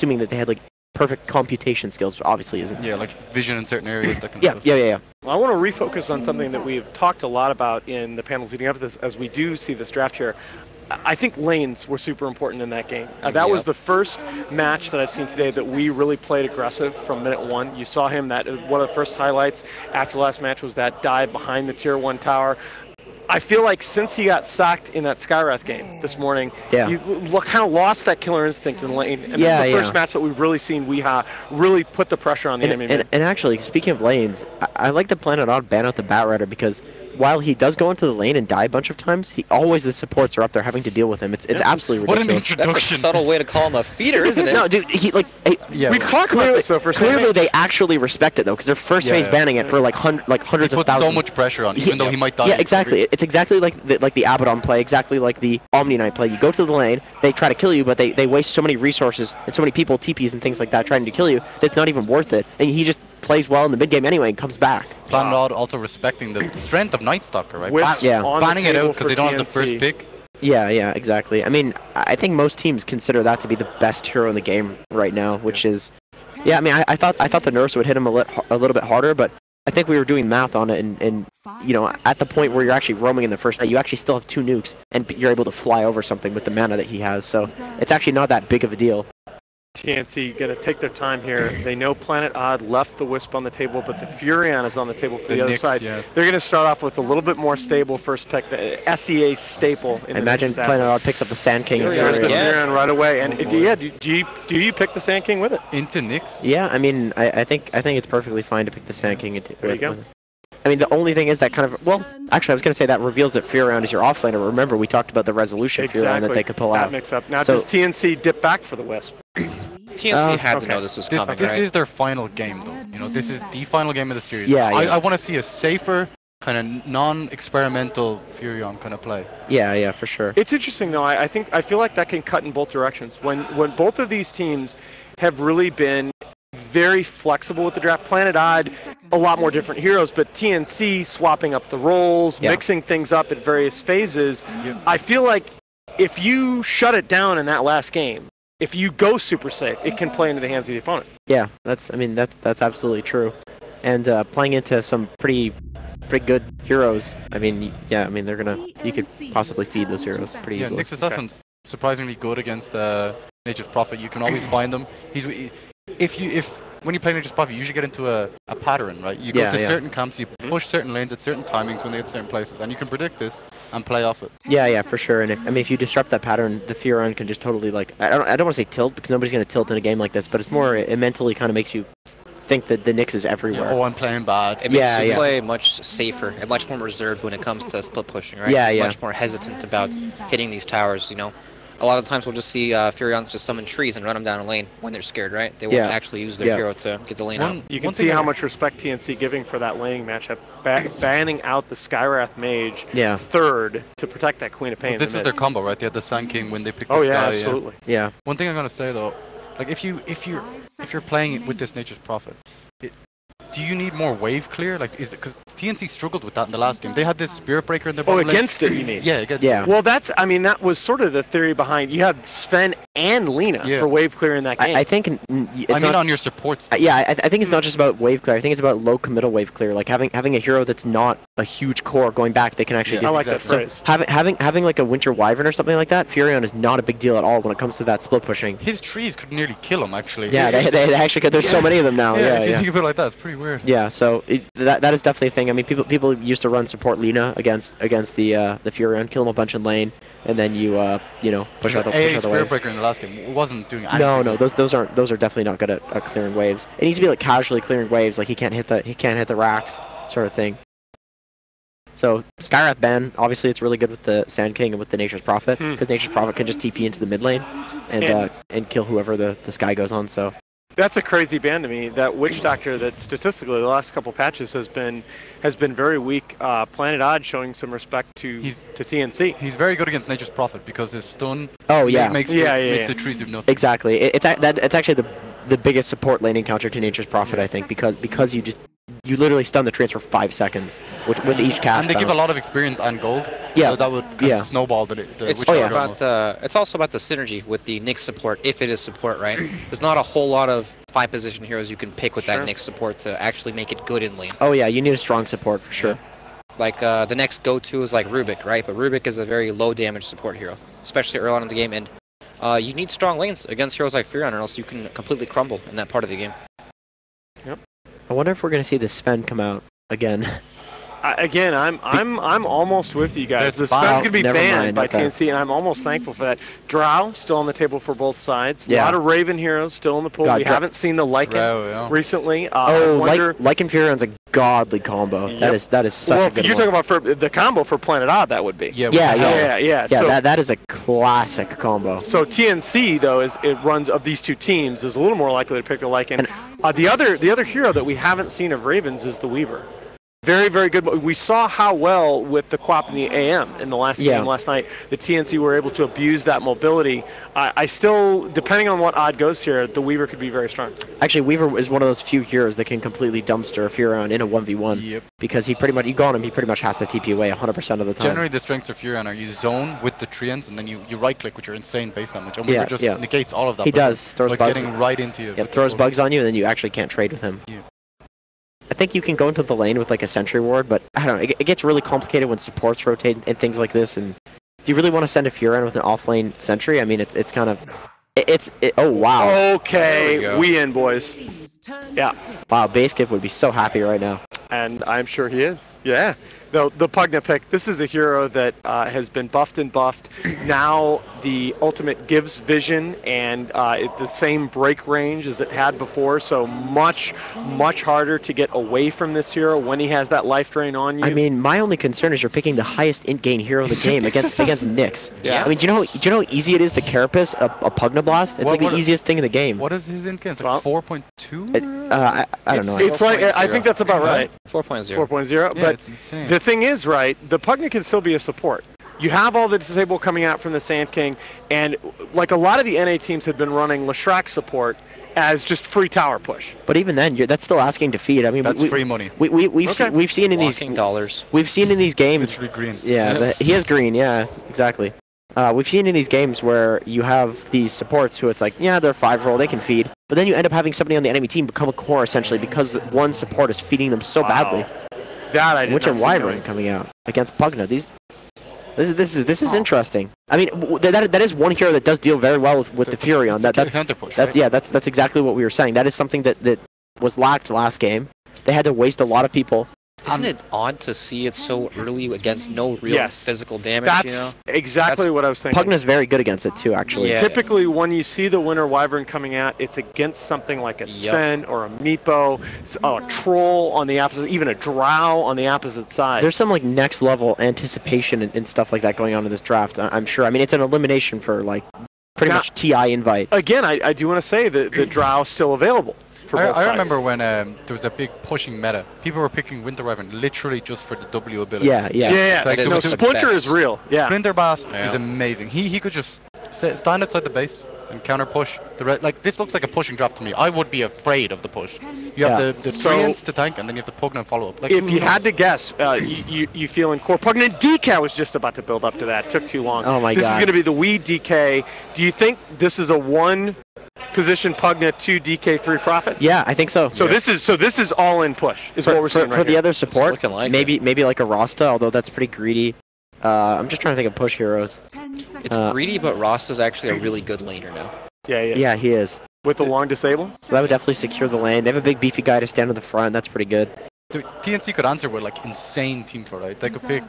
assuming that they had like perfect computation skills, but obviously isn't. Yeah, like vision in certain areas. That kind Yeah, of stuff. yeah. Well, I want to refocus on something that we've talked a lot about in the panels leading up to this, as we do see this draft here. I think lanes were super important in that game. That was the first match that I've seen today that we really played aggressive from minute one. You saw him, that one of the first highlights after the last match was that dive behind the tier 1 tower. I feel like since he got sacked in that Skywrath game this morning, you kind of lost that killer instinct in the lane. And this is the first match that we've really seen Weeha really put the pressure on the enemy. And actually, speaking of lanes, I like to Planet Odd ban out the Bat Rider because while he does go into the lane and die a bunch of times, the supports are up there having to deal with him. It's absolutely ridiculous. What an introduction. That's a subtle way to call him a feeder, isn't it? No, dude, we've talked about this though for clearly they actually respect it though, because they're first phase banning it for like hundreds of thousands. So much pressure on, even though he might die. Yeah, exactly. It's exactly like the Abaddon play, exactly like the Omni Knight play. You go to the lane, they try to kill you, but they waste so many resources and so many people, TPs and things like that, trying to kill you. That's not even worth it. And he just plays well in the mid game anyway and comes back. Planet Odd also respecting the strength of Night Stalker, right? Banning it out because they don't have the first pick. Yeah, exactly. I mean, I think most teams consider that to be the best hero in the game right now, which is, I mean, I thought the NESO would hit him a little bit harder, but I think we were doing math on it, and you know, at the point where you're actually roaming in the first night, you actually still have 2 nukes, and you're able to fly over something with the mana that he has, so it's actually not that big of a deal. TNC going to take their time here. They know Planet Odd left the Wisp on the table, but the Furion is on the table for the other side. Yeah. They're going to start off with a little bit more stable first pick, the SEA staple. Imagine Planet Odd picks up the Sand King. There's the Furion right away. And do you pick the Sand King with it? Into Nyx? Yeah, I mean, I think it's perfectly fine to pick the Sand King. There you go. I mean, the only thing is that kind of, well, actually, I was going to say that reveals that Furion is your offlaner. Remember, we talked about the resolution Furion that they could pull out. That mix up. Now, does TNC dip back for the Wisp? TNC had to know this was coming, This is their final game, though. You know, this is the final game of the series. Yeah, I want to see a safer, kind of non-experimental Furion kind of play. Yeah, for sure. It's interesting, though. I feel like that can cut in both directions. When both of these teams have really been very flexible with the draft. Planet Odd, a lot more different heroes, but TNC swapping up the roles, mixing things up at various phases. I feel like if you shut it down in that last game, if you go super safe, it can play into the hands of the opponent. Yeah, that's absolutely true. And playing into some pretty good heroes. I mean, you could possibly feed those heroes pretty easily. Yeah, Nyx Assassin's surprisingly good against Nature's Prophet. You can always find them. When you play Nature's Prophet, you usually get into a pattern, right? You go to certain camps, you push certain lanes at certain timings when they get certain places, and you can predict this and play off it. Yeah, for sure. And if you disrupt that pattern, the Furion can just totally, like, I don't want to say tilt, because nobody's going to tilt in a game like this, but it's more, it mentally kind of makes you think that the Nyx is everywhere. Yeah, I'm playing bad. It makes you play much safer and much more reserved when it comes to split pushing, right? It's much more hesitant about hitting these towers, you know? A lot of times we'll just see Furion just summon trees and run them down a lane when they're scared, right? They won't actually use their hero to get the lane out. You can see how much respect TNC giving for that laning matchup, banning out the Skywrath Mage third to protect that Queen of Pain. Well, this was their combo, right? They had the Sand King when they picked the Sky. Yeah, absolutely. Yeah. One thing I'm gonna say though, like if you're playing with this Nature's Prophet, do you need more wave clear? Like, is it because TNC struggled with that in the last game? They had this Spirit Breaker in their bottom lane. Against it, you mean? Yeah, against it. Well, that was sort of the theory behind. You had Sven and Lena for wave clear in that game. I think. On your supports. I think it's not just about wave clear. I think it's about low committal wave clear. Like having a hero that's not a huge core going back. They can actually do. I like that phrase. Having like a Winter Wyvern or something like that. Furion is not a big deal at all when it comes to that split pushing. His trees could nearly kill him actually. Yeah, they actually could. There's so many of them now. If you think of it like that, it's pretty weird. Yeah, so that is definitely a thing. I mean, people used to run support Lena against the Furion, kill him a bunch in lane, and then you push out the waves. Spirit Breaker in the last game wasn't doing anything. No, those are definitely not good at clearing waves. It needs to be like casually clearing waves, like he can't hit the racks sort of thing. So Skywrath ban, obviously it's really good with the Sand King and with the Nature's Prophet, because Nature's Prophet can just TP into the mid lane and kill whoever the Sky goes on. So. That's a crazy ban to me. That Witch Doctor that statistically the last couple patches has been very weak. Planet Odd showing some respect to TNC. He's very good against Nature's Prophet because his stun makes the trees do nothing. Exactly. It's actually the biggest support laning counter to Nature's Prophet, I think, because you just you literally stun the treants for 5 seconds with each cast. And they give a bounce. lot of experience and gold. Yeah. So that would kind of snowball the It's it's also about the synergy with the Nyx support, if it is support, right? There's not a whole lot of 5-position heroes you can pick with that Nyx support to actually make it good in lane. Oh yeah, you need a strong support for sure. Yeah. Like the next go-to is like Rubik, right? But Rubik is a very low damage support hero, especially early on in the game, and you need strong lanes against heroes like Furion, or else you can completely crumble in that part of the game. Yep. I wonder if we're gonna see the Sven come out again. Again, I'm almost with you guys. The Sven's going to be banned by TNC, and I'm almost thankful for that. Drow still on the table for both sides. A lot of Raven heroes still in the pool. We haven't seen the Lycan recently. Lycan Furion's a godly combo. That is such a good one. If you're talking about for the combo for Planet Odd, that would be. Yeah. So, that is a classic combo. So TNC though it runs of these two teams is a little more likely to pick the Lycan. The other hero that we haven't seen of Ravens is the Weaver. Very, very good. We saw how well with the Quap and the AM in the last game last night, the TNC were able to abuse that mobility. I still, depending on what odd goes here, the Weaver could be very strong. Actually, Weaver is one of those few heroes that can completely dumpster a Furion in a 1v1. Yep. Because he pretty much, you go on him, he pretty much has to TP away 100% of the time. Generally, the strengths of Furion are you zone with the treants, and then you right-click with your insane base damage. And Weaver just negates all of that. He does. Throws bugs. Getting right into you. Yep, throws bugs on you, and then you actually can't trade with him. Yeah. I think you can go into the lane with like a sentry ward, but I don't know, it gets really complicated when supports rotate and things like this. And do you really want to send a Furion with an off-lane sentry? I mean, it's kind of, oh wow. Okay, we in, boys. Yeah. Wow, Baseskip would be so happy right now. And I'm sure he is. Yeah. The Pugna pick, this is a hero that has been buffed and buffed. Now the ultimate gives vision and the same break range as it had before, so much harder to get away from this hero when he has that life drain on you. I mean, my only concern is you're picking the highest int-gain hero of the game against Nyx. Yeah. I mean, do you know how easy it is to carapace a Pugna Blast? It's like the easiest thing in the game. What is his int-gain? It's like 4.2? I don't know. It's like, I think that's about right. 4.0. 4.0, yeah, but it's insane. The thing is, right, the Pugna can still be a support. You have all the disable coming out from the Sand King, and like a lot of the NA teams have been running Leshrac support as just free tower push. But even then, that's still asking to feed. I mean, that's free money. We've seen in these dollars. We've seen in these games. Literally green. Yeah, he has green. Yeah, exactly. We've seen in these games where you have these supports who it's like, yeah, they're 5-roll, they can feed, but then you end up having somebody on the enemy team become a core essentially because the one support is feeding them so badly. That I did Witch and Wyvern coming out against Pugna. This is interesting. I mean, that is one hero that does deal very well with the Furion. That's exactly what we were saying. That is something that was lacked last game. They had to waste a lot of people. Isn't it odd to see it so early against no real physical damage? That's exactly what I was thinking. Pugna's very good against it too, actually. Yeah. Typically, when you see the Winter Wyvern coming out, it's against something like a Sven or a Meepo, a Troll on the opposite, even a Drow on the opposite side. There's some like next level anticipation and stuff like that going on in this draft, I'm sure. I mean, it's an elimination for like pretty much TI invite. Again, I do want to say that the Drow's still available. I remember when there was a big pushing meta. People were picking Winter Wyvern literally just for the W ability. Yeah. Like, no, Splinter is real. Yeah. Splinter Bass is amazing. He could just stand outside the base and counter push. Like this looks like a pushing draft to me. I would be afraid of the push. You have the treants to tank, and then you have the Pugna and follow up. Like, if you had to guess, you feel in core Pugna and DK was just about to build up to that. Took too long. Oh my god. This is going to be the Wii DK. Do you think this is a one-position Pugna 2 DK 3 Prophet? Yeah, I think so. So this is all in push. Is what we're seeing right for the here. other support. Like maybe like a Rasta, although that's pretty greedy. I'm just trying to think of push heroes. It's greedy, but Rasta's actually a really good laner now. Yeah, he is. Yeah, he is. With the long disable? So that would definitely secure the lane. They have a big beefy guy to stand in the front. That's pretty good. TNC could answer with like insane team for, right? They could pick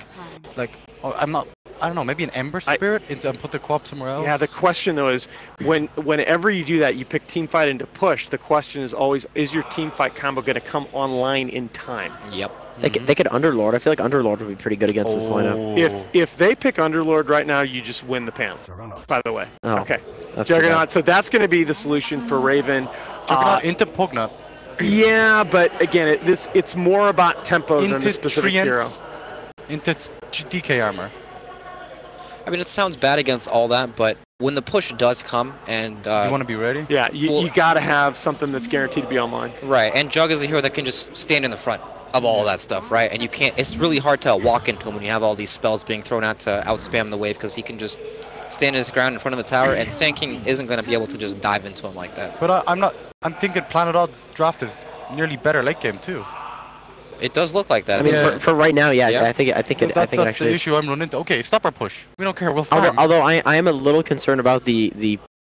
like I don't know, maybe an Ember Spirit and put the co-op somewhere else. Yeah, the question though is whenever you do that, you pick team fight into push. The question is always, is your team fight combo going to come online in time? Yep. They could Underlord. I feel like Underlord would be pretty good against this lineup. If they pick Underlord right now, you just win the panel. By the way. Oh, okay. Juggernaut. So that's going to be the solution for Raven. Juggernaut into Pugna. Yeah, but again, it's more about tempo than the specific hero. Into DK armor. I mean, it sounds bad against all that, but when the push does come and you want to be ready. Yeah, you got to have something that's guaranteed to be online. Right, and Jug is a hero that can just stand in the front of all that stuff, right? And you can't. It's really hard to walk into him when you have all these spells being thrown out to outspam the wave because he can just stand his ground in front of the tower, and Sand King isn't going to be able to just dive into him like that. But I'm not. I'm thinking Planet Odd's draft is nearly better late game too. It does look like that. I mean, for right now, yeah. Yeah. I think it That's actually the issue I'm running into. Okay, stop our push. We don't care. We'll farm. although I am a little concerned about the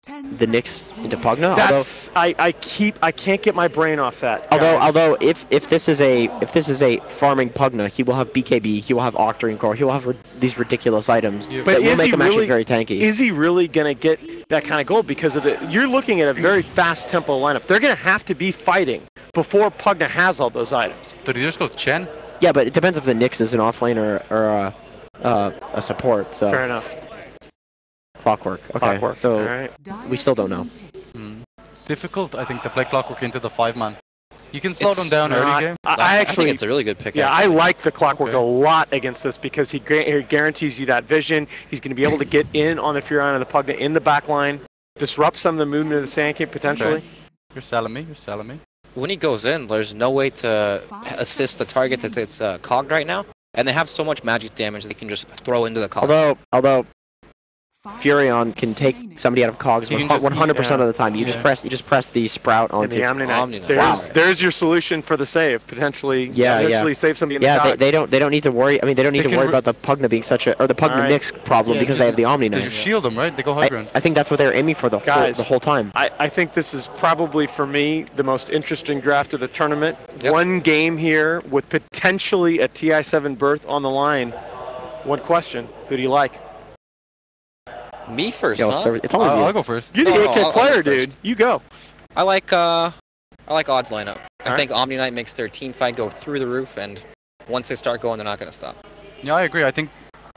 Nyx into Pugna. That's I can't get my brain off that. Although if this is a farming Pugna, he will have BKB, he will have Octarine Core, he will have these ridiculous items that will make him actually very tanky. Is he really gonna get that kind of gold? Because of you're looking at a very fast tempo lineup. They're gonna have to be fighting before Pugna has all those items. Did he just go Chen? Yeah, but it depends if the Nyx is an offlane or a support. So fair enough. Clockwork. Okay. Clockwork. So all right. we still don't know. It's difficult, I think, to play Clockwork into the 5-man. You can slow them down early game. I think it's a really good pick. Yeah, actually. I like the Clockwork a lot against this because he guarantees you that vision. He's going to be able to get in on the Furion and the Pugna in the back line, disrupt some of the movement of the Sand King potentially. Okay. You're selling me. You're selling me. When he goes in, there's no way to assist the target that's cogged right now, and they have so much magic damage they can just throw into the cog. Although Furion can take somebody out of cogs 100% of the time. You just press the sprout onto the Omni-Knight. There's your solution for the save potentially. Save somebody in the cog. they don't need to worry. I mean, they don't need to worry about the Pugna being such a the Pugna Nyx problem because they have the Omni-Knight. They just shield them, right? They go high ground. I think that's what they're aiming for the whole time. I think this is probably for me the most interesting draft of the tournament. Yep. One game here with potentially a TI7 berth on the line. One question: who do you like? Me first, Yo, huh? it's always I'll go first. You're the AK I'll player, go dude. You go. I like Odd's lineup. I think Omni-Knight makes their team fight go through the roof, and once they start going, they're not going to stop. Yeah, I agree. I think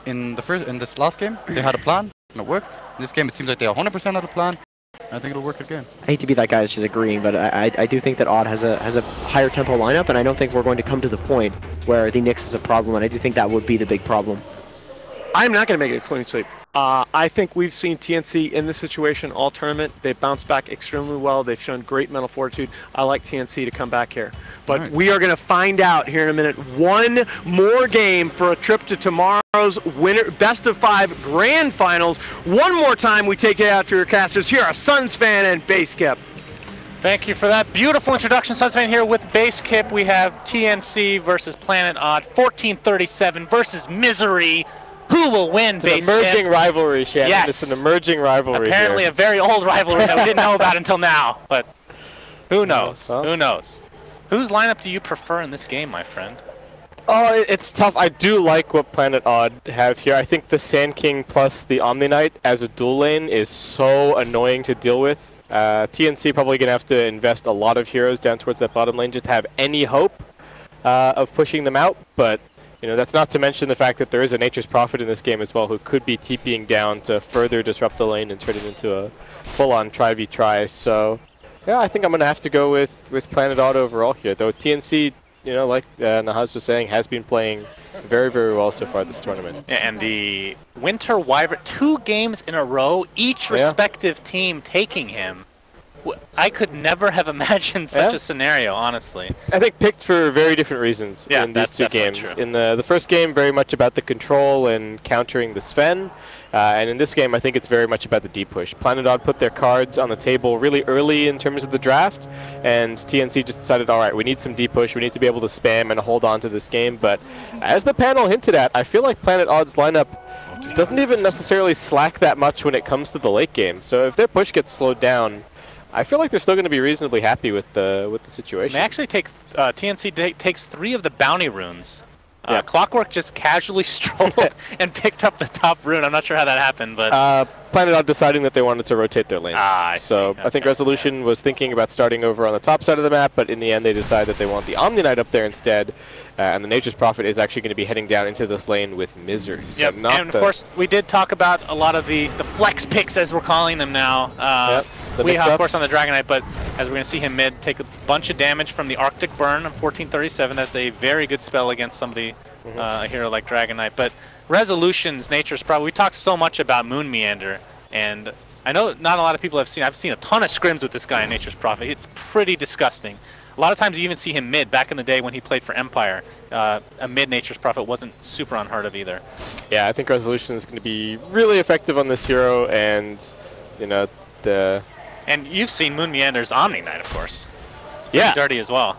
in this last game, they had a plan, and it worked. In this game, it seems like they 100% had a plan. I think it'll work again. I hate to be that guy that's just agreeing, but I do think that Odd has a higher tempo lineup, and I don't think we're going to come to the point where the Nyx is a problem, and I do think that would be the big problem. I'm not going to make it a clean sweep. I think we've seen TNC in this situation all tournament. They've bounced back extremely well. They've shown great mental fortitude. I like TNC to come back here. But we are going to find out here in a minute. One more game for a trip to tomorrow's best of 5 grand finals. One more time we take it out to your casters. Here are Suns Fan and Basekip. Thank you for that beautiful introduction, Suns Fan. Here with Basekip, we have TNC versus Planet Odd, 1437 versus Misery. Who will win, Basekip? It's an emerging rivalry, Shannon. Yes. It's an emerging rivalry. Apparently here. a very old rivalry that we didn't know about until now, but who knows? Well. Who knows? Whose lineup do you prefer in this game, my friend? Oh, it's tough. I do like what Planet Odd have here. I think the Sand King plus the Omni-Knight as a dual lane is so annoying to deal with. TNC probably going to have to invest a lot of heroes down towards that bottom lane just to have any hope of pushing them out, but you know, that's not to mention the fact that there is a Nature's Prophet in this game as well who could be TPing down to further disrupt the lane and turn it into a full-on try-v-try. So, yeah, I think I'm going to have to go with Planet Odd overall here. Though TNC, you know, like Nahaz was saying, has been playing very, very well so far this tournament. And the Winter Wyvern, 2 games in a row, each respective team taking him. I could never have imagined such a scenario, honestly. I think picked for very different reasons in these 2 games. True. In the first game, very much about the control and countering the Sven. And in this game, I think it's very much about the deep push. Planet Odd put their cards on the table really early in terms of the draft, and TNC just decided, all right, we need some deep push. We need to be able to spam and hold on to this game. But as the panel hinted at, I feel like Planet Odd's lineup doesn't even necessarily slack that much when it comes to the late game. So if their push gets slowed down, I feel like they're still going to be reasonably happy with the situation. They actually take TNC takes 3 of the bounty runes. Clockwork just casually strolled and picked up the top rune. I'm not sure how that happened, but Planet Odd deciding that they wanted to rotate their lanes. I think Resolution was thinking about starting over on the top side of the map, but in the end they decided that they want the Omni-Knight up there instead, and the Nature's Prophet is actually going to be heading down into this lane with Misery. So and of course we did talk about a lot of the flex picks, as we're calling them now. We have, of course, on the Dragon Knight, but as we're going to see him mid, take a bunch of damage from the Arctic Burn of 1437. That's a very good spell against somebody, a hero like Dragon Knight. But Resolution's Nature's Prophet, we talked so much about Moon Meander. And I know not a lot of people have seen. I've seen a ton of scrims with this guy in Nature's Prophet. It's pretty disgusting. A lot of times you even see him mid. Back in the day when he played for Empire, a mid Nature's Prophet wasn't super unheard of either. Yeah, I think Resolution is going to be really effective on this hero, and you know the. And you've seen Moon Meander's Omni Knight, of course. It's pretty dirty as well.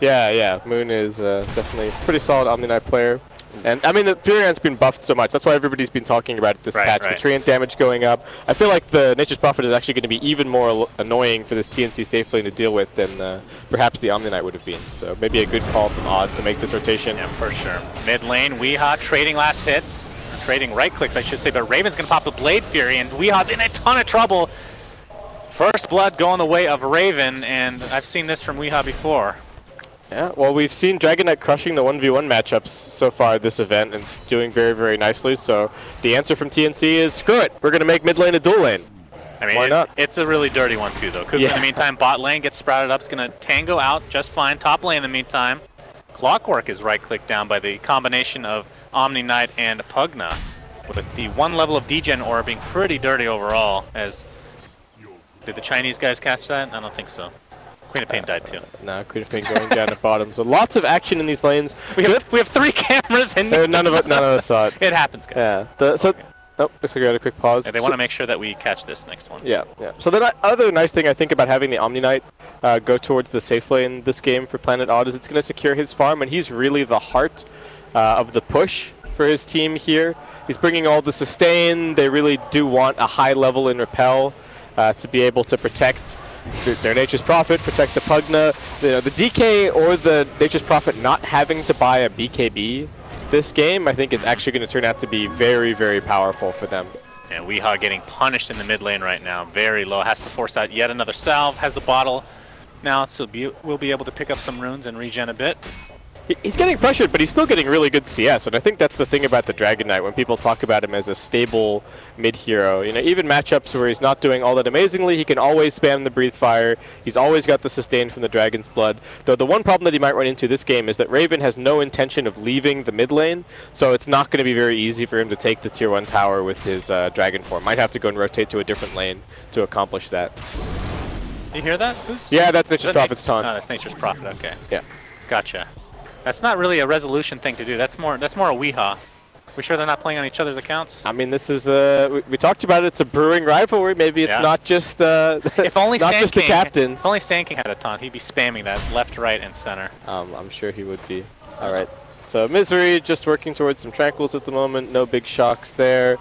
Yeah. Moon is definitely a pretty solid Omni Knight player. And I mean, the Furion's been buffed so much. That's why everybody's been talking about it this patch. The Treant damage going up. I feel like the Nature's Prophet is actually going to be even more annoying for this TNC safe lane to deal with than perhaps the Omni Knight would have been. So maybe a good call from Odd to make this rotation. Yeah, for sure. Mid lane, Weehaw trading last hits. Trading right clicks, I should say. But Raven's going to pop the Blade Fury, and Weehaw's in a ton of trouble. First blood going the way of Raven, and I've seen this from Weehaw before. Yeah, well, we've seen Dragon Knight crushing the 1v1 matchups so far this event and doing very, very nicely. So the answer from TNC is, screw it, we're going to make mid lane a dual lane. I mean, why not? It's a really dirty one too, though. Kuka in the meantime, bot lane gets sprouted up. It's going to tango out just fine. Top lane in the meantime. Clockwork is right-clicked down by the combination of Omni Knight and Pugna, with the one level of degen aura being pretty dirty overall. As did the Chinese guys catch that? I don't think so. Queen of Pain died too. No, Queen of Pain going down at bottom. So lots of action in these lanes. We have 3 cameras and none of us saw it. It happens, guys. Yeah. So oh, looks like we had a quick pause. Yeah, they want to make sure that we catch this next one. Yeah. So the other nice thing I think about having the Omni Knight go towards the safe lane this game for Planet Odd is it's going to secure his farm, and he's really the heart of the push for his team here. He's bringing all the sustain. They really do want a high level in Repel to be able to protect their Nature's Prophet, protect the Pugna. The DK or the Nature's Prophet not having to buy a BKB this game, I think, is actually going to turn out to be very, very powerful for them. And Weehaw getting punished in the mid lane right now. Very low. Has to force out yet another salve. Has the bottle now, so we'll be able to pick up some runes and regen a bit. He's getting pressured, but he's still getting really good CS, and I think that's the thing about the Dragon Knight when people talk about him as a stable mid-hero. You know, even matchups where he's not doing all that amazingly, he can always spam the Breathe Fire. He's always got the sustain from the Dragon's Blood. Though the one problem that he might run into this game is that Raven has no intention of leaving the mid lane, so it's not going to be very easy for him to take the tier 1 tower with his Dragon form. Might have to go and rotate to a different lane to accomplish that. Do you hear that, Goose? Yeah, that's Nature's Prophet's taunt. Oh, that's Nature's Prophet, okay. Yeah. Gotcha. That's not really a Resolution thing to do. That's more a Weehaw. We sure they're not playing on each other's accounts? I mean, this is we talked about it. It's a brewing rivalry. Maybe it's not just if only not just the captains. If only Sand King had a taunt, he'd be spamming that left, right, and center. I'm sure he would be. All right. So Misery just working towards some tranquils at the moment. No big shocks there.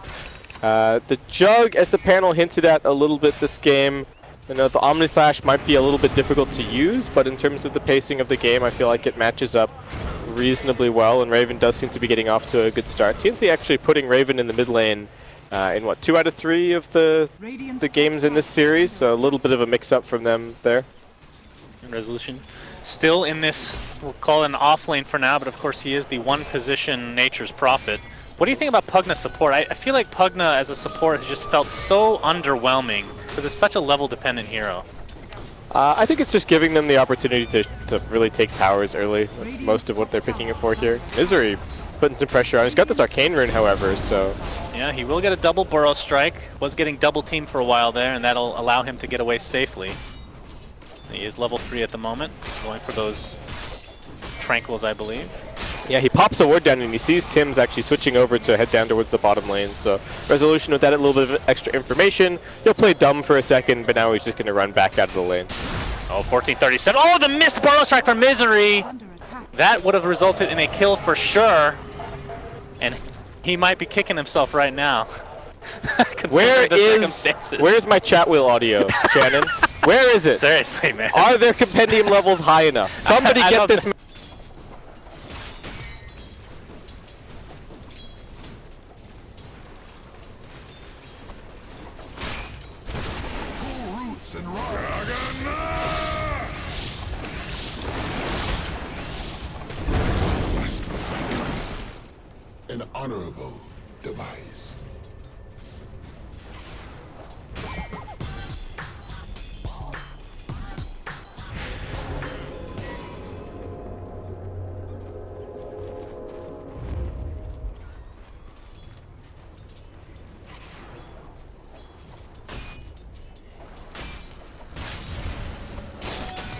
The Jug, as the panel hinted at a little bit this game, you know, the Omni Slash might be a little bit difficult to use, but in terms of the pacing of the game, I feel like it matches up reasonably well, and Raven does seem to be getting off to a good start. TNC actually putting Raven in the mid lane in, what, 2 out of 3 of the games in this series, so a little bit of a mix-up from them there. Resolution still in this, we'll call it an off lane for now, but of course he is the one position Nature's Prophet. What do you think about Pugna's support? I feel like Pugna as a support has just felt so underwhelming because it's such a level-dependent hero. I think it's just giving them the opportunity to really take towers early. That's most of what they're picking it for here. Misery putting some pressure on. He's got this Arcane Rune, however, so... Yeah, he will get a double Burrow Strike. Was getting double teamed for a while there, and that'll allow him to get away safely. He is level 3 at the moment, going for those Tranquils, I believe. Yeah, he pops a ward down and he sees Tim's actually switching over to head down towards the bottom lane. So Resolution with that, a little bit of extra information. He'll play dumb for a second, but now he's just going to run back out of the lane. Oh, 1437. Oh, the missed Burrow Strike from Misery! That would have resulted in a kill for sure. And he might be kicking himself right now. Where's my chat wheel audio, Shannon? Where is it? Seriously, man. Are their compendium levels high enough? Somebody get this. An honorable device.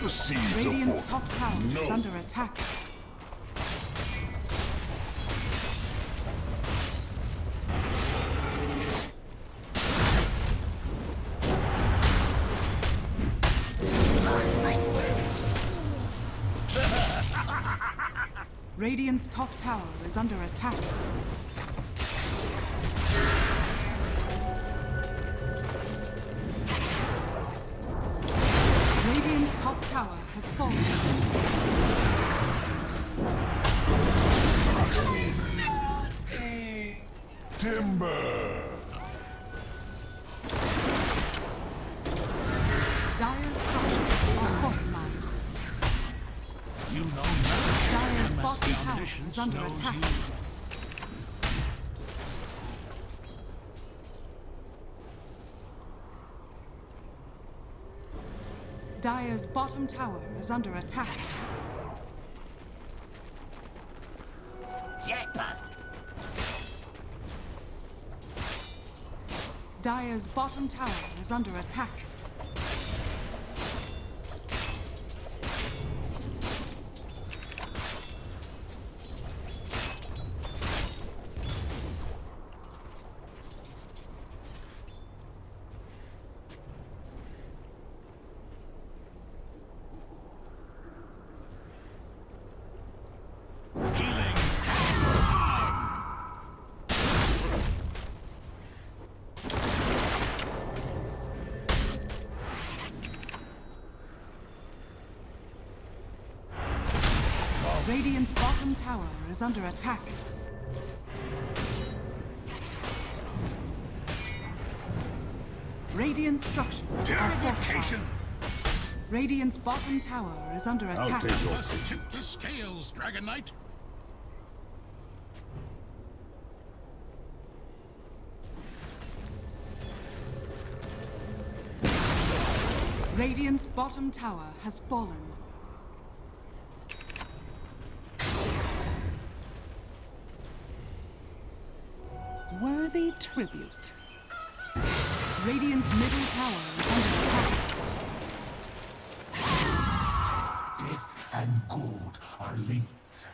The seeds Radiant's of top tower no. is under attack. Radiant's top tower is under attack. Radiant's top tower has fallen. Timber. Dire's structures are fortified. You know nothing. Dire's unless bottom the tower omniscience is under knows attack. you. Dire's bottom tower is under attack. Jackpot. Dire's bottom tower is under attack. Radiant's bottom tower is under attack. Radiant structures are fortified. Radiant's bottom tower is under attack. Let's tip the scales, Dragon Knight. Radiant's bottom tower has fallen. Worthy tribute. Radiant's middle tower is under attack. Death and gold are linked.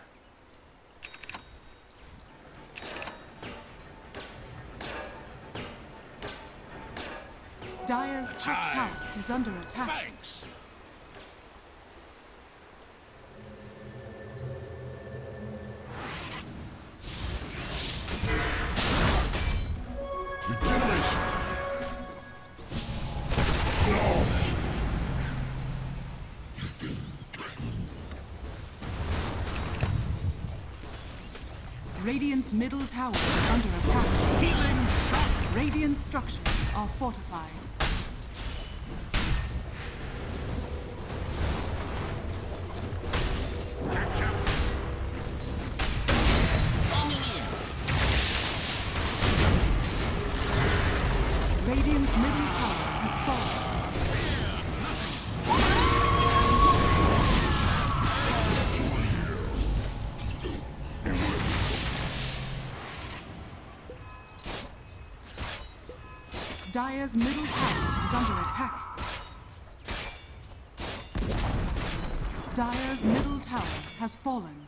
Dire's top tower is under attack. Thanks. Regeneration. Radiant's middle tower is under attack. Healing shot. Radiant structures are fortified. Catch up. Radiant's middle tower has fallen. Dire's middle tower is under attack. Dire's middle tower has fallen.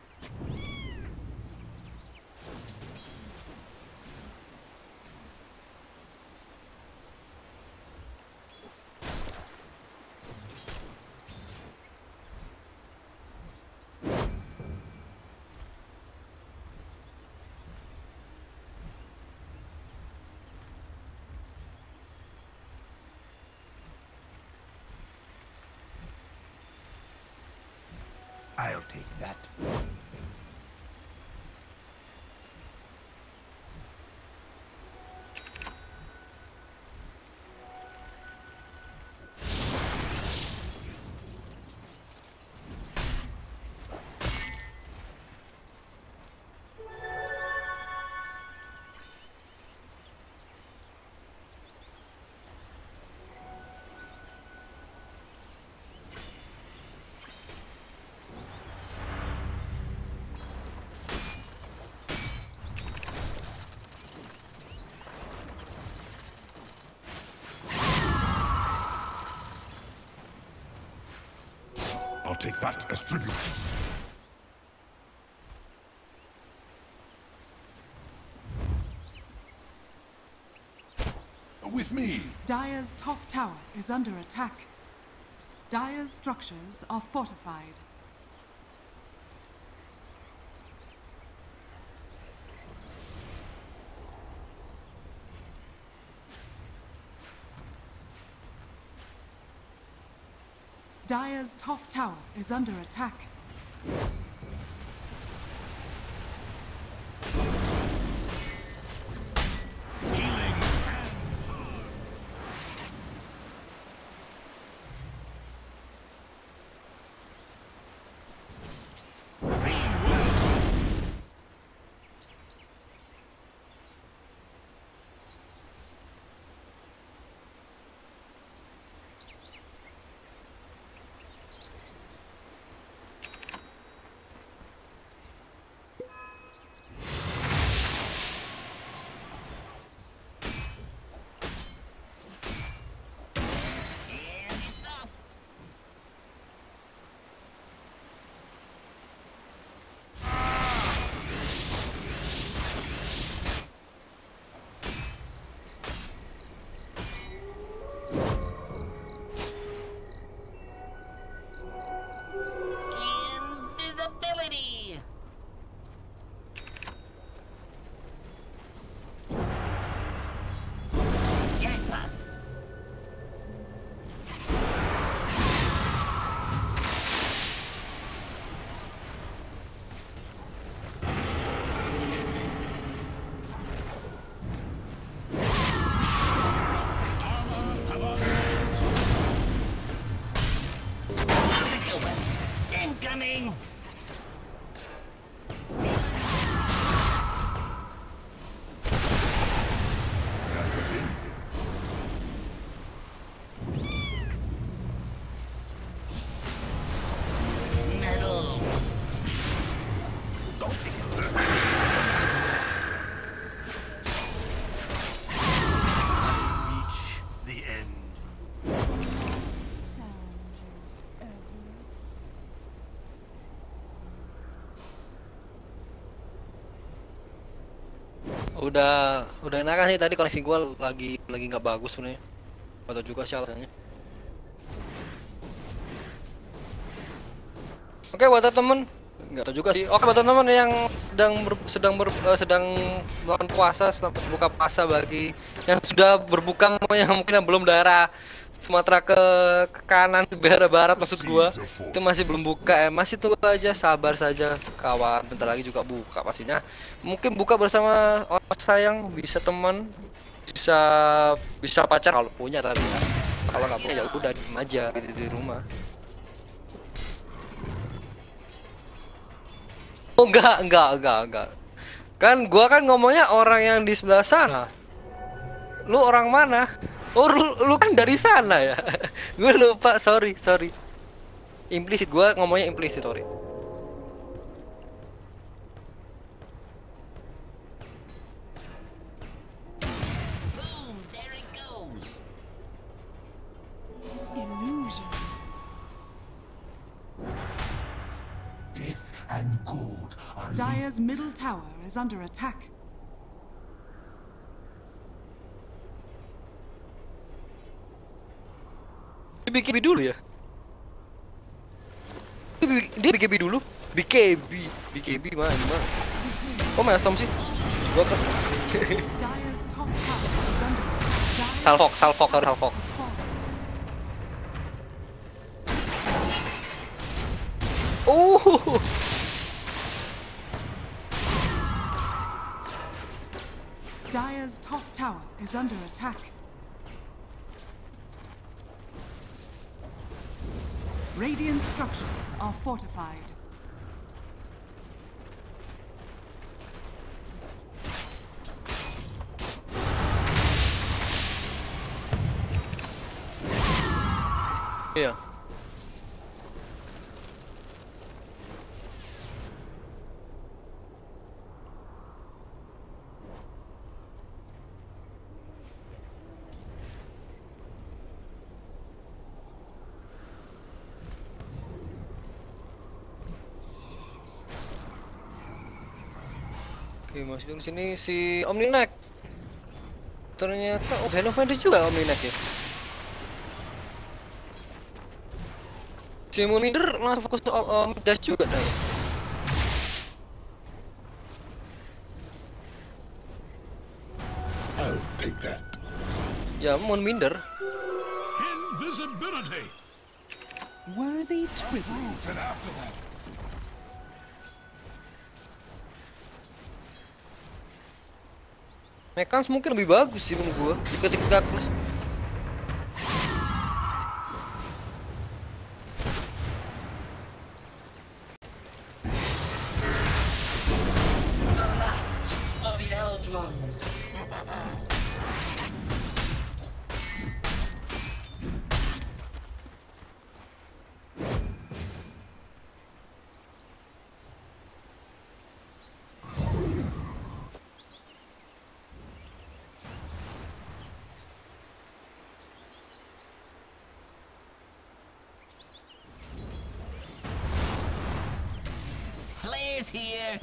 I'll take that. I'll take that as tribute. With me. Dire's top tower is under attack. Dire's structures are fortified. Dire's top tower is under attack. Incoming! Metal! Don't think of that. Reach the end. Udah enakan sih, tadi koneksi gue lagi nggak bagus sebenarnya. Atau juga sih alasannya. Oke, buat temen nggak tahu juga sih. Oke, buat teman yang sedang melakukan puasa, buka puasa, bagi yang sudah berbuka, yang mungkin belum daerah Sumatera ke kanan, ke barat maksud gua, itu masih belum buka ya, masih tunggu aja, sabar saja kawan, bentar lagi juga buka pastinya. Mungkin buka bersama orang sayang, bisa teman, bisa pacar kalau punya, tapi ya, kalau nggak punya ya udah diem aja gitu di rumah. Oh enggak. Kan gua kan ngomongnya orang yang di sebelah sana. Lu orang mana? Oh, lu kan dari sana ya. Gue lupa, sorry. Implisit, gua ngomongnya implisit, sorry. Boom, there it goes. Illusion. Death and gold are Dire's middle tower is under attack. Dia BKB dulu ya? Dia BKB dulu? BKB mana? Kok main Storm sih? Gua ke Dire's top tower is under attack. Salfok. Oh. Dire's top tower is under attack. Radiant structures are fortified. Iya. Oke, masuk ke sini si Omninek. Ternyata Hello Friendly juga Omninek ya. Si Moonleader langsung fokus ke dash juga tadi. I'll take that. Ya, Moonminder. Invisibility. Worthy tribute. And after that, Mekans mungkin lebih bagus sih menurut gua ketika plus. Players here.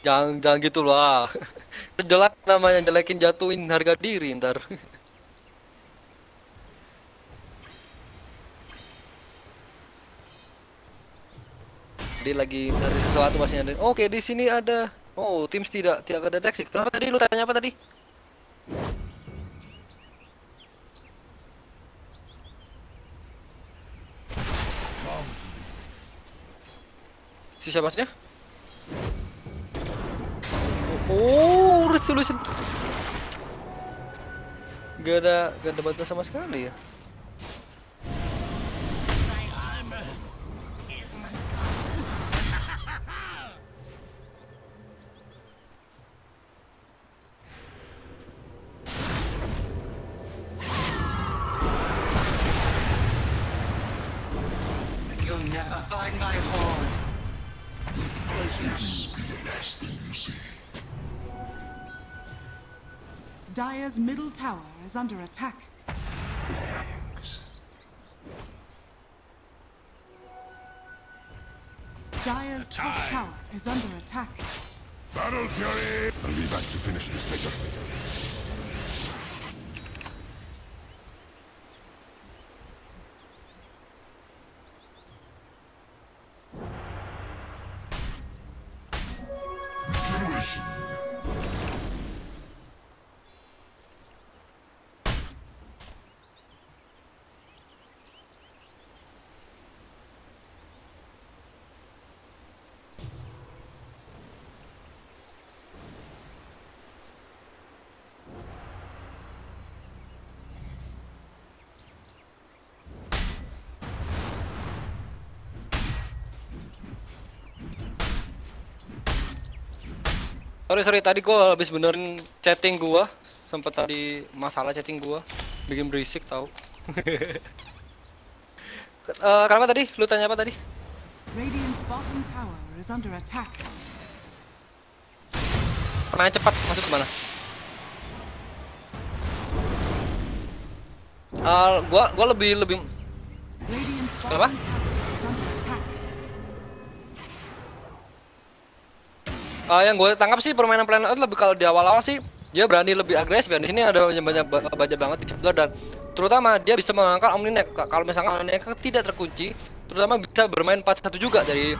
Jangan gitu lah. Jelek namanya, jelekin jatuhin harga diri ntar. Dia lagi dari sesuatu masih ada. Oke, di sini ada. Oh, tim tidak kedeteksi. Kenapa tadi lu tanya apa tadi? Si siapa sih? Oh, resolution. Gak ada batas sama sekali ya. You'll never find my home. this be the last thing you see. Dire's middle tower is under attack. Dire's top tower is under attack. Battle Fury! I'll be back to finish this later. Regeneration. Sorry, tadi gua habis benerin chatting gua. Sempet tadi masalah chatting gua. Bikin berisik tahu. Kenapa tadi? Lu tanya apa tadi? Radiant's bottom tower is under attack. Permainan cepat masuk kemana? Gua lebih Radiant's Kenapa? bottom tower is under attack. Yang gue tangkap sih permainan Planet Earth lebih kalau di awal-awal sih dia berani lebih agresif ya. Di sini ada banyak banget di sebelah dan terutama dia bisa mengangkat Omninek. Kalau misalkan Omninek tidak terkunci, terutama bisa bermain 4-1 juga dari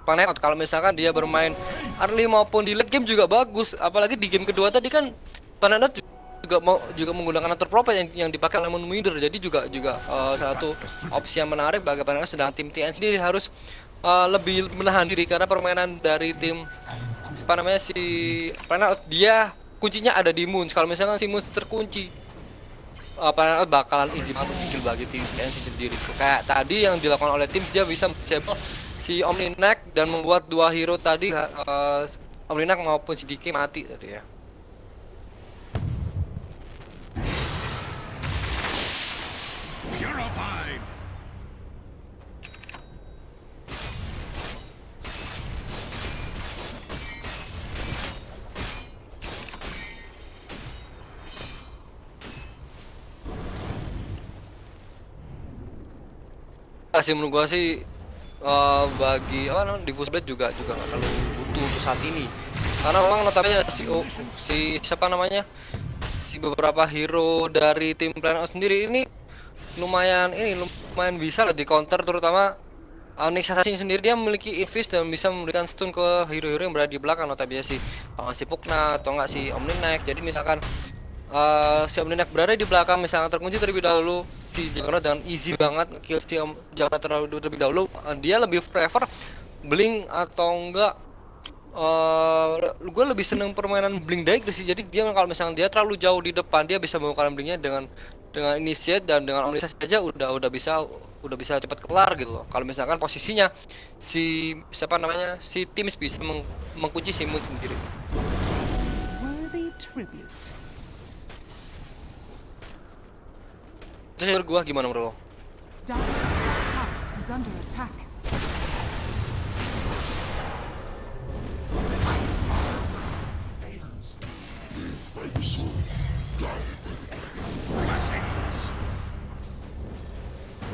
Planet Earth. Kalau misalkan dia bermain early maupun di late game juga bagus. Apalagi di game kedua tadi kan Planet Earth juga menggunakan atur profile yang dipakai oleh Moonminder. Jadi juga satu opsi yang menarik bagi Planet Earth. Sedang tim TNC sendiri harus lebih menahan diri karena permainan dari tim apa namanya si Planet Earth dia kuncinya ada di Moon. Kalau misalkan si Moon terkunci Planet Earth bakalan easy banget kill bagi tim TNC sendiri. Kayak tadi yang dilakukan oleh tim dia bisa disable si Omninak dan membuat 2 hero tadi Omninak maupun si DK mati tadi ya. Purified. Sih menurut gua sih bagi apa namanya diffuse blade juga nggak terlalu butuh untuk saat ini, karena memang notabene si siapa namanya si beberapa hero dari tim Planet sendiri ini lumayan bisa lah di counter, terutama Onyx Assassin sendiri dia memiliki invis dan bisa memberikan stun ke hero-hero yang berada di belakang, notabene si Pukna atau enggak si Omninak. Jadi misalkan si Omninak berada di belakang, misalnya terkunci terlebih dahulu, si Juggernaut dengan easy banget kill si Juggernaut terlebih dahulu, dia lebih prefer blink atau enggak. Gue lebih seneng permainan blink Daik sih. Jadi dia kalau misalnya dia terlalu jauh di depan, dia bisa membuka blinknya dengan initiate dan dengan omnisasi aja udah bisa cepat kelar gitu loh. Kalau misalkan posisinya si siapa namanya si Tims bisa mengkunci si Moon sendiri. Terus menurut gua gimana menurut lo?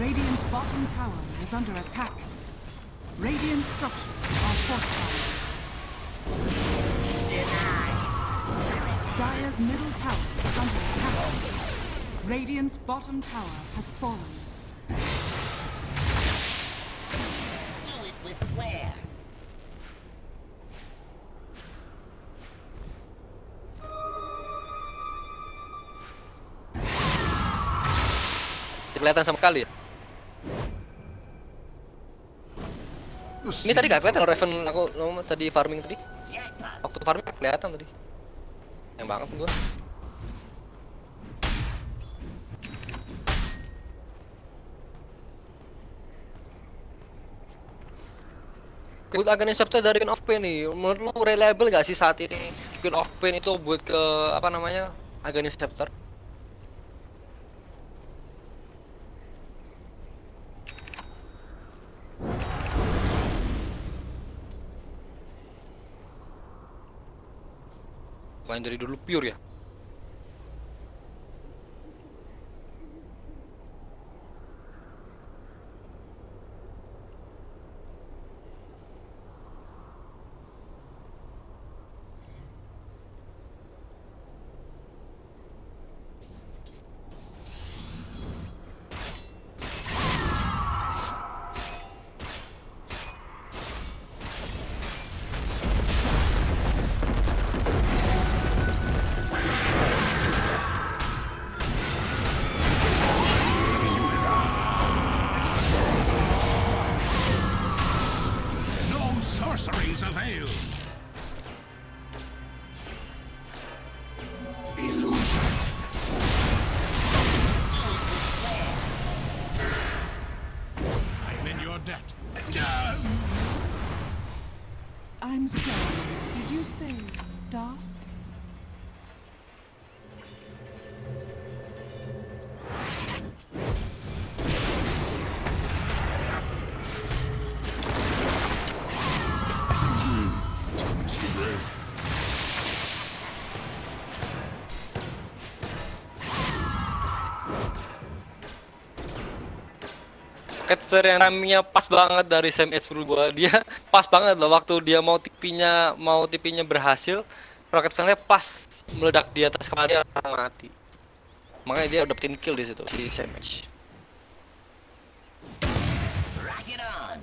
Radiant's bottom tower is under attack. Radiant structures are fortified. Dire's middle tower is under attack. Radiant's bottom tower has fallen. Do it with flair. Kelihatan sama sekali ya? Ini tadi gak kelihatan Raven aku tadi farming tadi. Waktu farming kelihatan tadi. Yang banget gua. Buat Aghanim Scepter dari Queen of Pain nih, menurut lu reliable gak sih saat ini Queen of Pain itu buat ke apa namanya Aghanim Scepter? Bukan dari dulu pure ya? Sorceries avail. Illusion. I'm in your debt. I'm sorry. Did you say stop? Capture yang timingnya pas banget dari Sam Edge menurut gua. Dia pas banget loh waktu dia mau tipinya berhasil, rocket flanknya pas meledak di atas kepala dia mati. Makanya dia udah dapetin kill di situ si Sam Edge. Rock it on.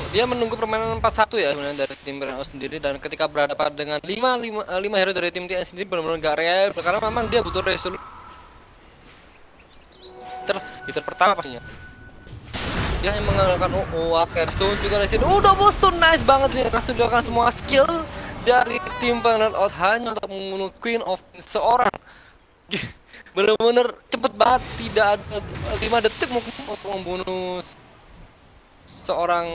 Dia menunggu permainan 4-1 ya sebenarnya dari tim NESO sendiri, dan ketika berhadapan dengan 5 hero dari tim TNC sendiri benar-benar gak real karena memang dia butuh resolusi. hitter pertama pastinya. Dia hanya mengandalkan Stun juga di sini. Double stun, nice banget ini. Langsung dilakukan semua skill dari tim Planet Out hanya untuk membunuh Queen of seorang. Bener-bener cepet banget, tidak ada 5 detik mungkin untuk membunuh seorang.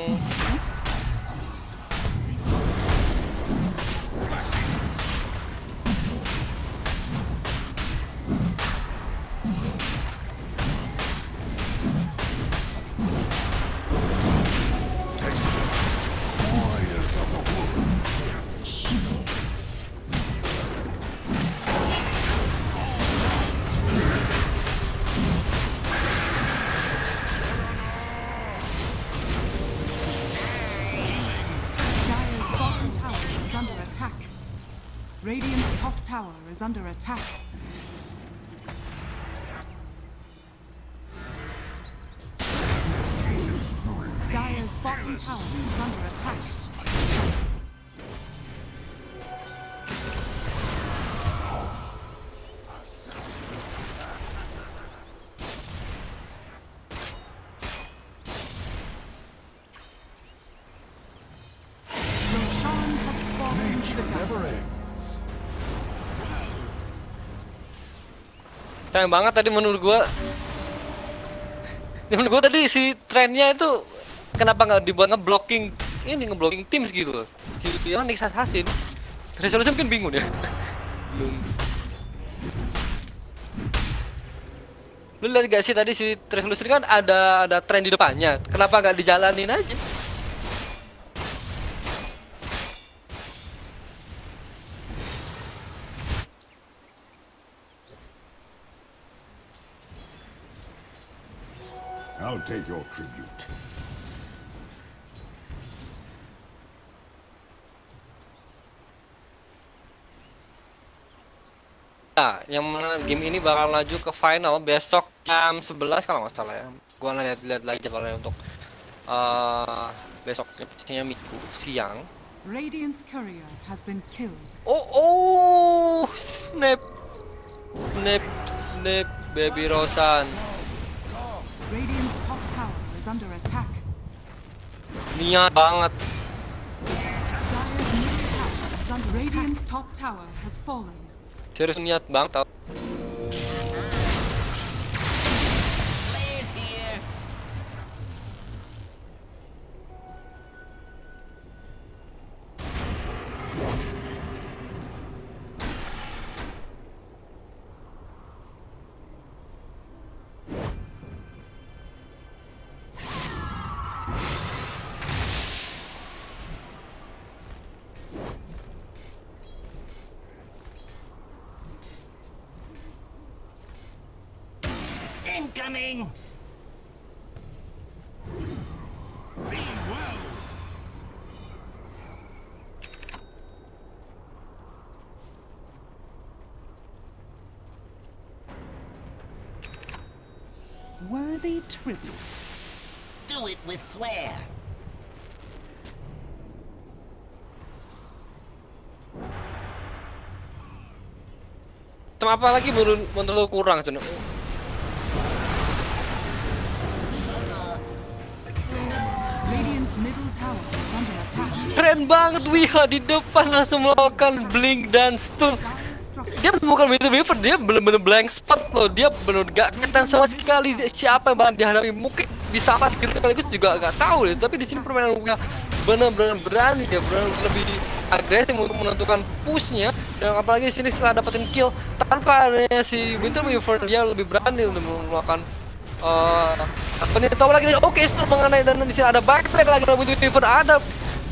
Radiant's top tower is under attack. Dire's bottom tower is under attack. Roshan has fallen to the dark. Sayang banget tadi menurut gua. Menurut gua tadi si trennya itu kenapa nggak dibuat ngeblocking tim gitu loh. Si Onyx Assassin. Resolution mungkin bingung ya. Lu lihat gak sih tadi si Resolution kan ada tren di depannya. Kenapa nggak dijalanin aja? I'll take your tribute. Nah, yang mana game ini bakal maju ke final besok jam 11 kalau nggak salah ya. Gua lihat lagi jadwalnya untuk besok pastinya Minggu siang. Radiant's courier has been killed. Snap baby Rosan. Radiant's top tower is under attack. Niat banget. Dire's middle tower is under Radiant's top tower has fallen. Serius niat banget tau. Incoming! Be well! Worthy tribute. Do it with flair. Apa lagi menurut lu kurang, Cun? Keren banget Wiha di depan langsung melakukan blink dan stun. Dia bukan Weaver, dia bener-bener blank spot loh. Dia bener gak kelihatan sama sekali siapa yang bakal dihadapi. Mungkin bisa apa sekaligus juga gak tahu deh. Tapi di sini permainan Wiha bener-bener berani, dia bener lebih agresif untuk menentukan pushnya. Dan apalagi di sini setelah dapetin kill tanpa adanya si Weaver, dia lebih berani untuk melakukan tahu lagi. Oke, stun mengenai dan di sini ada backtrack lagi dari Weaver, ada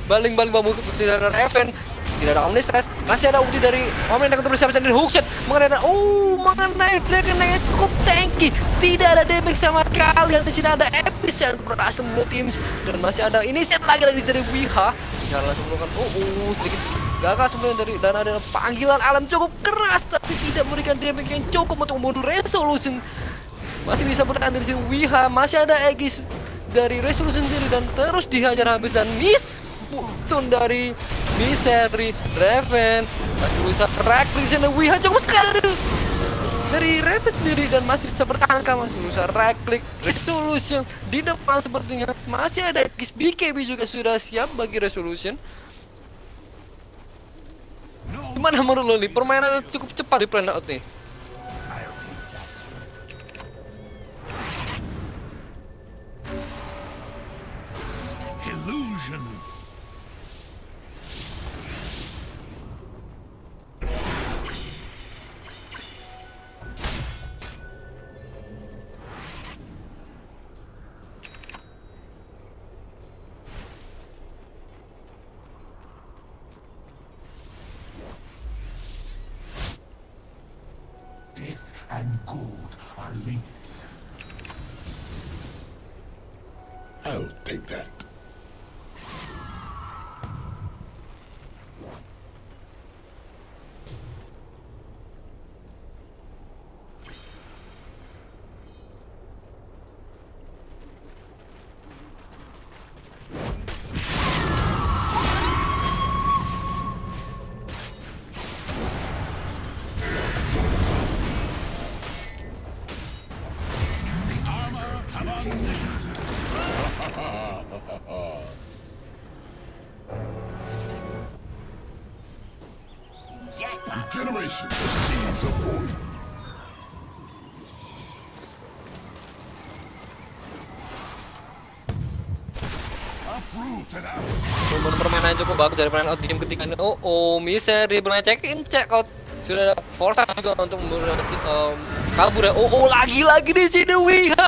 baling-baling bambu tidak ada Raven, tidak ada Omnistress, masih ada ulti dari Omni yang bersiap dari hookshot mengenai Dragon yang cukup tanky, tidak ada damage sama sekali. Dan di sini ada Epis yang berhasil membunuh tim dan masih ada initiate lagi dari Wiha yang langsung melakukan sedikit gagal sebelumnya dari dan ada panggilan alam cukup keras tapi tidak memberikan damage yang cukup untuk membunuh Resolution. Masih bisa bertahan dari sini Wiha, masih ada Aegis dari Resolution sendiri dan terus dihajar habis dan miss. Stun dari Misery, Raven, masih bisa crack di sini Wiha cukup sekali. dari Raven sendiri dan masih bisa bertahankan, masih bisa right click resolution di depan sepertinya. Masih ada BKB juga sudah siap bagi resolution. Gimana menurut lo nih, permainan cukup cepat di Planet Out nih? Illusion. Death and gold are linked. I'll take that. Regeneration seeds of fortune. Uprooted out. Permainan cukup bagus dari Planet Out di game ketiga ini. Oh, Misery bermain check-in, check-out. Sudah ada force juga untuk memberasi kabur ya. Lagi-lagi di sini Wiha.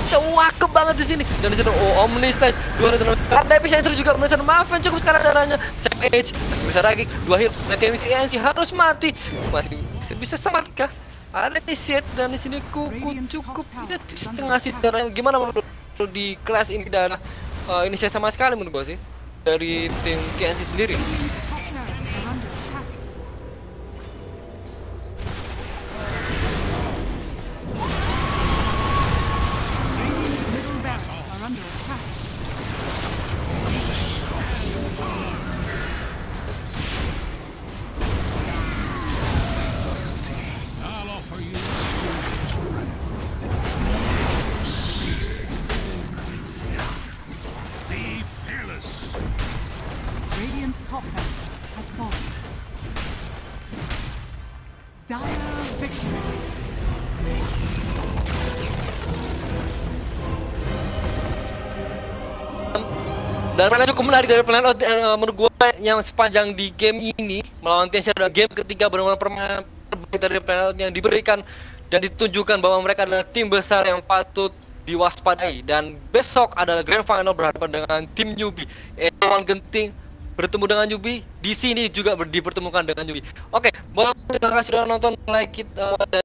Cakep banget di sini. Dan di sini Omnislice. Dua karena epicenter juga menyelesaikan Maven cukup sekarang caranya. Save Edge bisa lagi. Dua heal. TNC harus mati. Masih bisa selamat kah? Ada di set dan di sini Kuku cukup tidak setengah sitar. Gimana menurut di kelas ini dan ini saya sama sekali menurut gua sih dari tim TNC sendiri. Top barracks has fallen. Dire victory. Dan permainan cukup menarik dari Planet Out menurut gue yang sepanjang di game ini melawan TNC adalah game ketiga benar-benar permainan terbaik dari Planet Out yang diberikan dan ditunjukkan bahwa mereka adalah tim besar yang patut diwaspadai. Dan besok adalah Grand Final berhadapan dengan tim newbie. Lawan genting bertemu dengan newbie, di sini juga dipertemukan dengan newbie. Oke, terima kasih sudah nonton, like it,